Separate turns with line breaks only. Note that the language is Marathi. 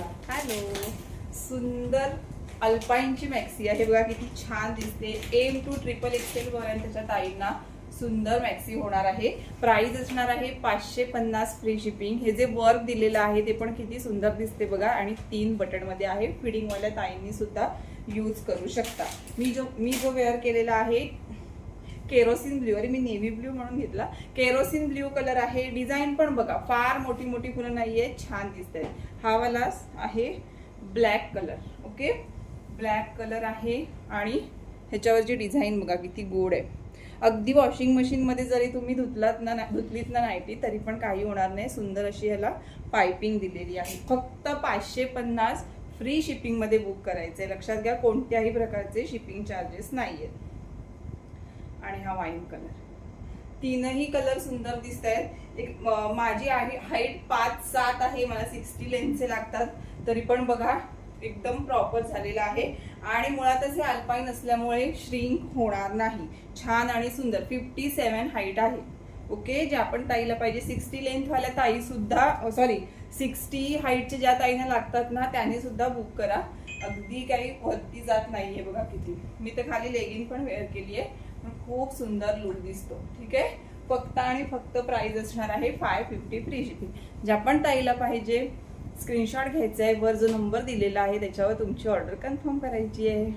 बघा, हॅलो, सुंदर अल्पाईनची मॅक्सी आहे बघा, किती छान दिसते. M2XXL पर्यंतच्या ताईंना सुंदर मॅक्सी होणार आहे. प्राइस असणार आहे 550 फ्री शिपिंग. हे जे वर्क दिलेलं आहे ते पण किती सुंदर दिसते बघा, आणि 3 बटन मध्ये आहे. फिडिंग वाल्या ताईंनी सुद्धा यूज करू शकता. मी जो वेअर केलेला आहे केरोसिन ब्ल्यू, अरे मी नेव्ही ब्ल्यू म्हणून घेतला, केरोसिन ब्ल्यू कलर आहे. डिझाईन पण बघा, फार मोठी मोठी फुलं नाहीये, छान दिसते. हा वाला आहे black colour. Okay, black colour आहे आणि ह्याच्यावरची डिझाईन बघा किती गोड आहे. अगदी वॉशिंग मशीन मध्ये जरी तुम्ही धुतलीत ना नाईटी तरी पण काही होणार नाही. सुंदर अशी ह्याला पाइपिंग दिलेली आहे. फक्त 550 फ्री शिपिंग मध्ये बुक करायचंय. लक्षात घ्या, कोणत्याही प्रकारचे शिपिंग चार्जेस नाहीयेत. आणि हा वाईन कलर, तीनही कलर सुंदर दिसत आहेत. एक माझी आहे हाईट 5'7" आहे, मला 60 लेंथचे लागतात, तरी पण बघा एकदम प्रॉपर झालेला आहे. आणि मुळातच हे अल्पाईन असल्यामुळे श्रिंक होणार नाही. छान आणि सुंदर. 57 हाईट आहे. ओके, ज्या पण ताईला पाहिजे 60 लेंथ वाल्या ताई सुद्धा, 60 हाईटचे ज्या ताईंना लागतात ना त्यांनी सुद्धा बुक करा. अगदी काही वरती जात नाहीये बघा किती. मी तर खाली लेगिंग पण वेअर केली आहे, खूप सुंदर लुक दिसतो. ठीक आहे, फक्त आणि फक्त प्राइस असणार आहे 550 फ्री शिपिंग. ज्या पण ताईला पाहिजे स्क्रीनशॉट घ्यायचा आहे, वर जो नंबर दिलेला आहे त्याच्यावर तुमची ऑर्डर कन्फर्म करायची आहे.